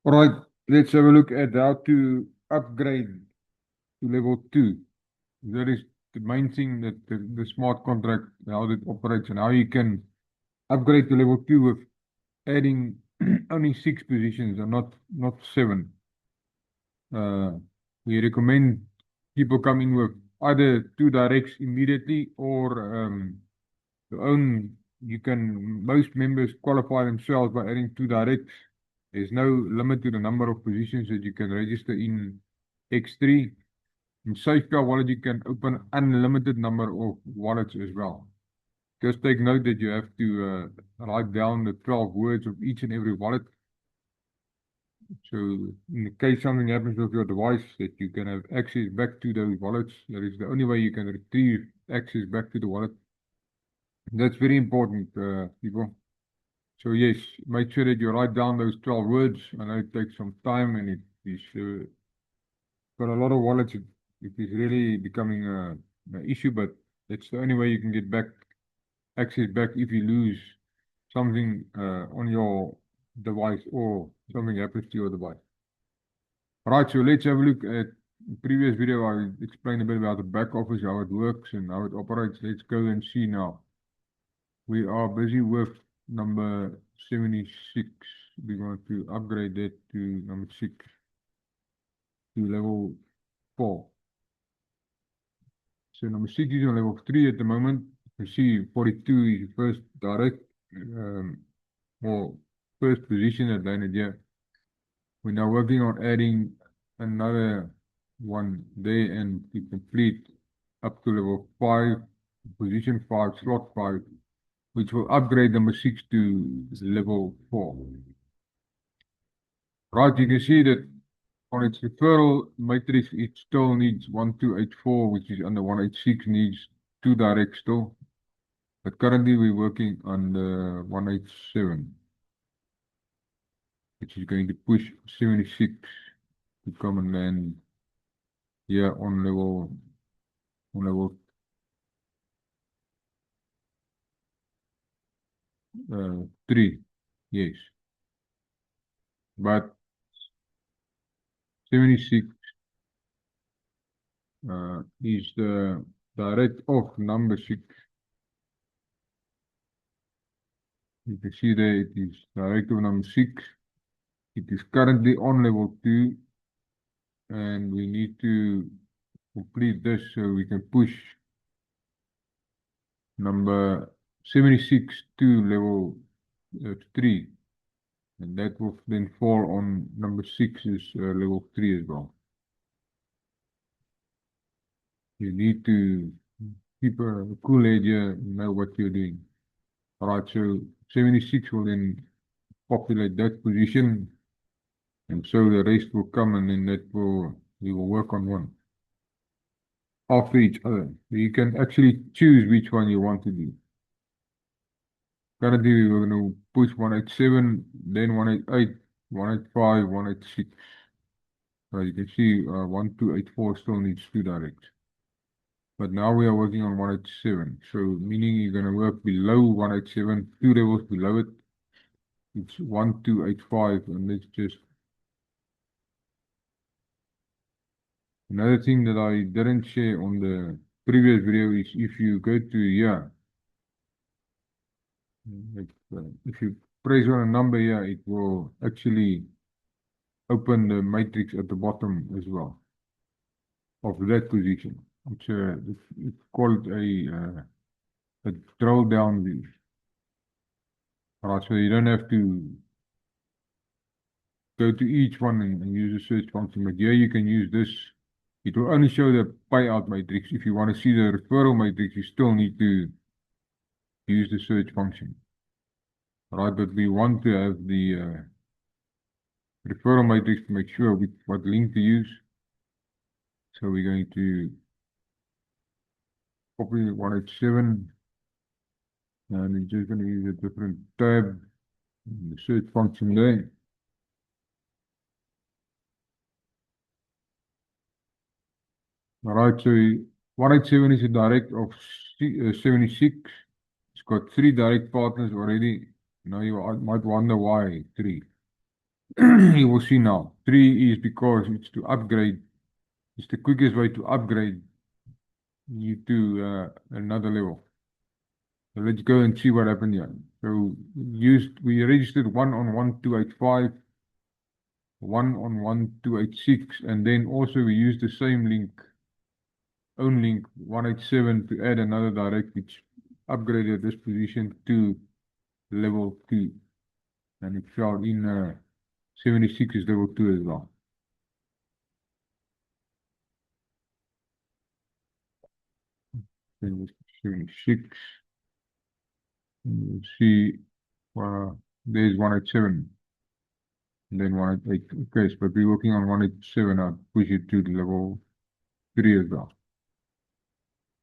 All right, let's have a look at how to upgrade to level 2. That is the main thing that the smart contract, how it operates and how you can upgrade to level 2 with adding only 6 positions and not 7. Uh, we recommend people come in with either 2 directs immediately or your own. You can, most members qualify themselves by adding 2 directs. There's no limit to the number of positions that you can register in X3. In Safecar Wallet, you can open unlimited number of wallets as well. Just take note that you have to write down the 12 words of each and every wallet. So in case something happens with your device, that you can have access back to those wallets. That is the only way you can retrieve access back to the wallet. That's very important, people. So yes, make sure that you write down those 12 words. I know it takes some time and it is got a lot of wallets. It is really becoming an issue, but it's the only way you can get back access back if you lose something on your device or something happens to your device. Right, so let's have a look at the previous video. I explained a bit about the back office, how it works and how it operates. Let's go and see now. We are busy with number 76. We want to upgrade that to number 6 to level 4. So number 6 is on level 3 at the moment. You see 42 is the first direct or first position at landed here. We're now working on adding another one there and to complete up to level 5, position 5, slot 5, which will upgrade number 6 to level 4. Right, you can see that on its referral matrix, it still needs 1284, which is under 186, needs 2 directs still. But currently we're working on the 187, which is going to push 76 to come and land here on level 3. Yes. But 76 is the direct of number 6. You can see there it is direct of number 6. It is currently on level 2 and we need to complete this so we can push number 76 to level 3, and that will then fall on number 6's level 3 as well. You need to keep a cool head here and know what you're doing. Alright, so 76 will then populate that position, and so the rest will come, and then we will work on one after each other. You can actually choose which one you want to do. Currently, we're going to push 187, then 188, 185, 186. You can see 1284 still needs 2 directs. But now we are working on 187. So meaning you're going to work below 187, 2 levels below it. It's 1285, and let's just. Another thing that I didn't share on the previous video is if you go to here, if you press on a number here, it will actually open the matrix at the bottom as well of that position. It's called a drill down view. Alright, so you don't have to go to each one and use the search function, but here you can use this. It will only show the payout matrix. If you want to see the referral matrix, you still need to use the search function. Alright, but we want to have the referral matrix to make sure what link to use. So we're going to copy 187 and we're just going to use a different tab in the search function there. Alright, so 187 is a direct of 76. It's got 3 direct partners already. Now you might wonder why 3. you will see now. 3 is because it's to upgrade. It's the quickest way to upgrade you to another level. So let's go and see what happened here. So we registered 1 on 1285, 1 on 1286, and then also we used the same link, own link 187 to add another direct which upgraded this position to level 2. And it fell in 76 is level 2 as well. Then 76. You see, there's 187. And then 188. Okay, but we're working on 187. I'll push it to level 3 as well.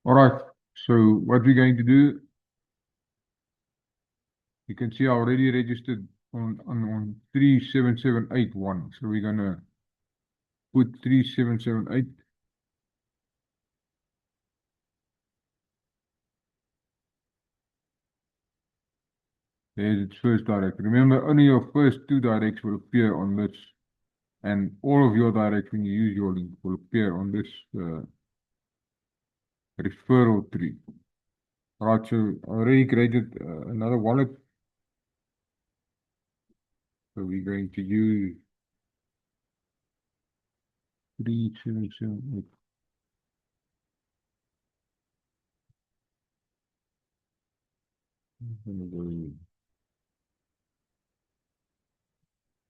All right. So what we're going to do, you can see I already registered on 37781. So we're gonna put 3778. There's its first direct. Remember, only your first 2 directs will appear on this, and all of your directs when you use your link will appear on this referral tree. All right, so I already created another wallet. So we're going to use 3778. I'm gonna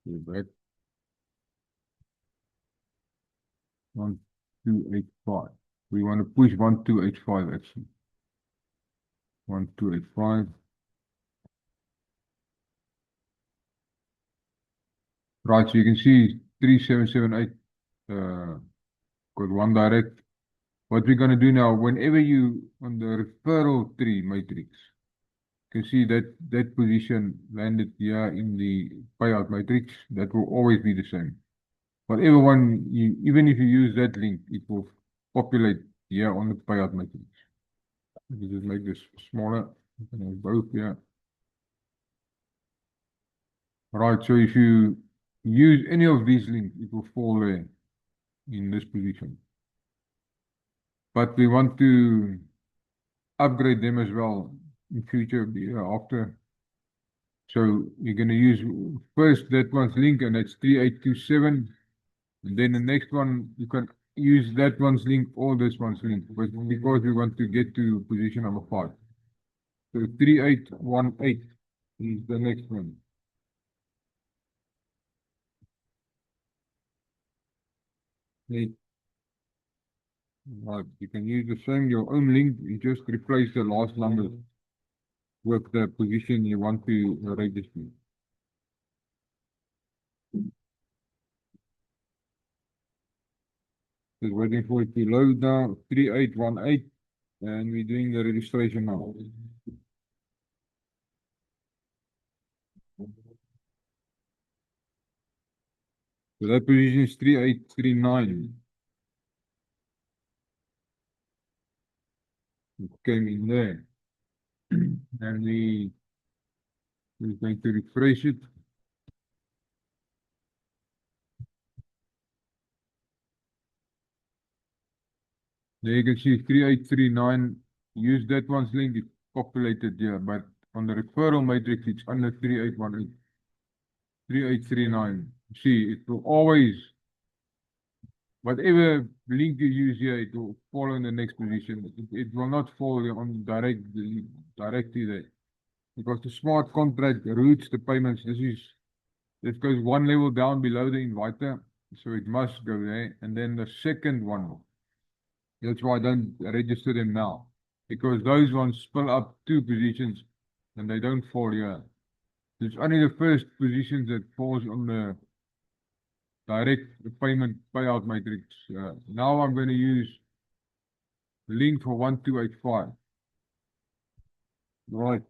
go back. 1285. We want to push 1285 actually. 1285. Right, so you can see 3778 got 1 direct. What we're going to do now, whenever you on the referral tree matrix, you can see that that position landed here in the payout matrix. That will always be the same. Whatever one you, even if you use that link, it will populate here on the payout matrix. Let me just make this smaller. You can have both here. Right, so if you use any of these links, it will fall there in this position. But we want to upgrade them as well in future after. So you're going to use first that one's link, and that's 3827. And then the next one, you can use that one's link or this one's link, but because we want to get to position number 5. So 3818 is the next one. Right. You can use the same, your own link, you just replace the last number with the position you want to register. Just waiting for it to load now, 3818, and we're doing the registration now. So that position is 3839. It came in there. And we're going to refresh it. There you can see 3839. Use that one's link, it's populated here, but on the referral matrix, it's under 3818. 3839. See, it will always, whatever link you use here, it will follow in the next position. It will not fall on directly there. Because the smart contract routes the payments. This goes 1 level down below the inviter, so it must go there. And then the second one, that's why I don't register them now, because those ones spill up 2 positions and they don't fall here. It's only the first positions that falls on the direct payment payout matrix. Now I'm going to use the link for 1285. Right.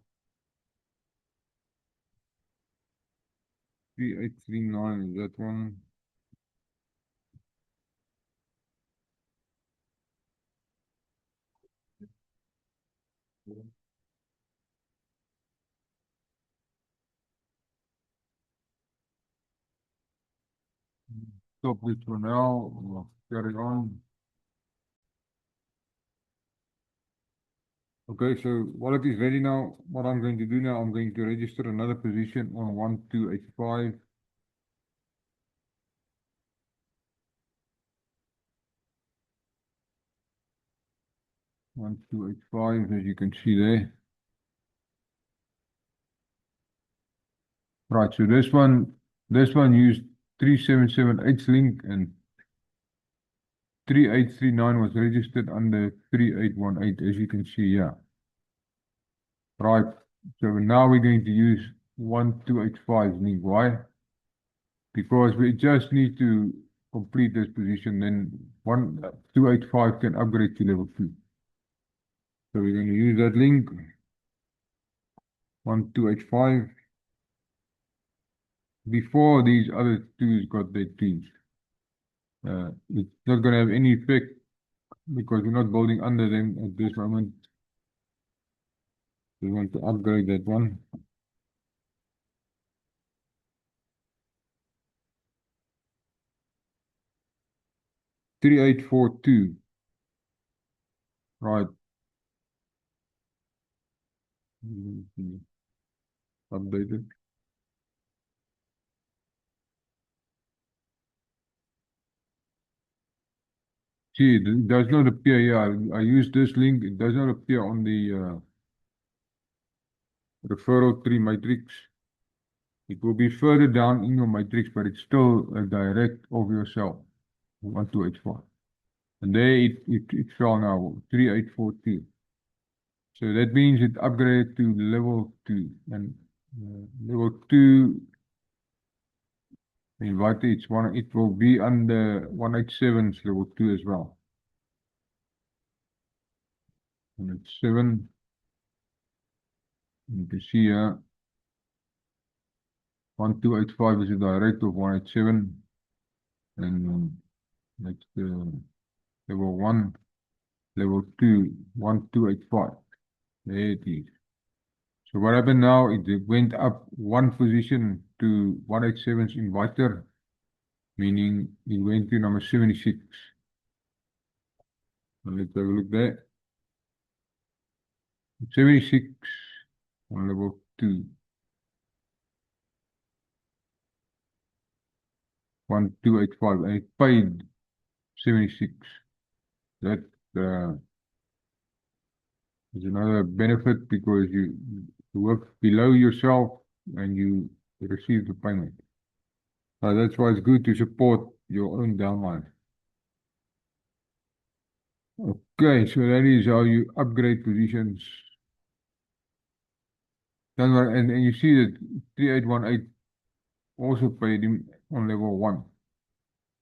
3839 is that one. Stop this for now. We'll carry on. Okay, so while it is ready now, what I'm going to do now, I'm going to register another position on 1285. One, 285, as you can see there. Right, so this one used 3778 link and 3839 was registered under 3818, as you can see here. Right, so now we're going to use 1285 link. Why? Because we just need to complete this position, then 1285 can upgrade to level 2. So we're going to use that link, 1285, before these other twos got their twos. It's not going to have any effect because we're not building under them at this moment. We want to upgrade that one. Three, 8, 4, 2. Right. Updated. See, it does not appear here. I use this link. It does not appear on the referral tree matrix. It will be further down in your matrix, but it's still a direct of your cell. 1284. And there it fell now, 3842. So that means it upgraded to level 2. And level 2, it will be under 187's level 2 as well. 187. You can see here, 1285 is a direct of 187. And that's level 1, level 2, 1285. There it is. So what happened now, it went up one position to 187's inviter, meaning it went to number 76. So let's have a look there. 76 on level 2. 1285, and it paid 76. That is another benefit because you work below yourself and you receive the payment. So that's why it's good to support your own downline. Okay, so that is how you upgrade positions. And you see that 3818 also paid him on level 1.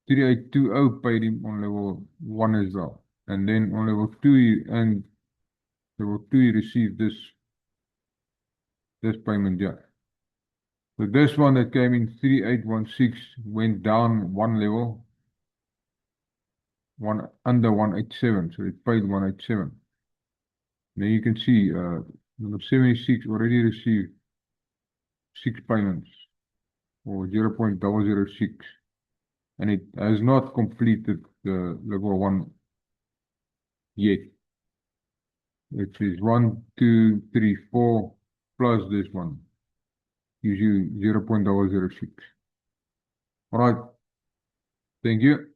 3820 paid him on level 1 as well. And then on level 2 he received this payment here. So this one that came in 3816 went down one level, under 187, so it paid 187. Then you can see number 76 already received 6 payments, or 0.006, and it has not completed the level 1 yet. It is 1, 2, 3, 4 plus this one gives you 0.006. All right, thank you.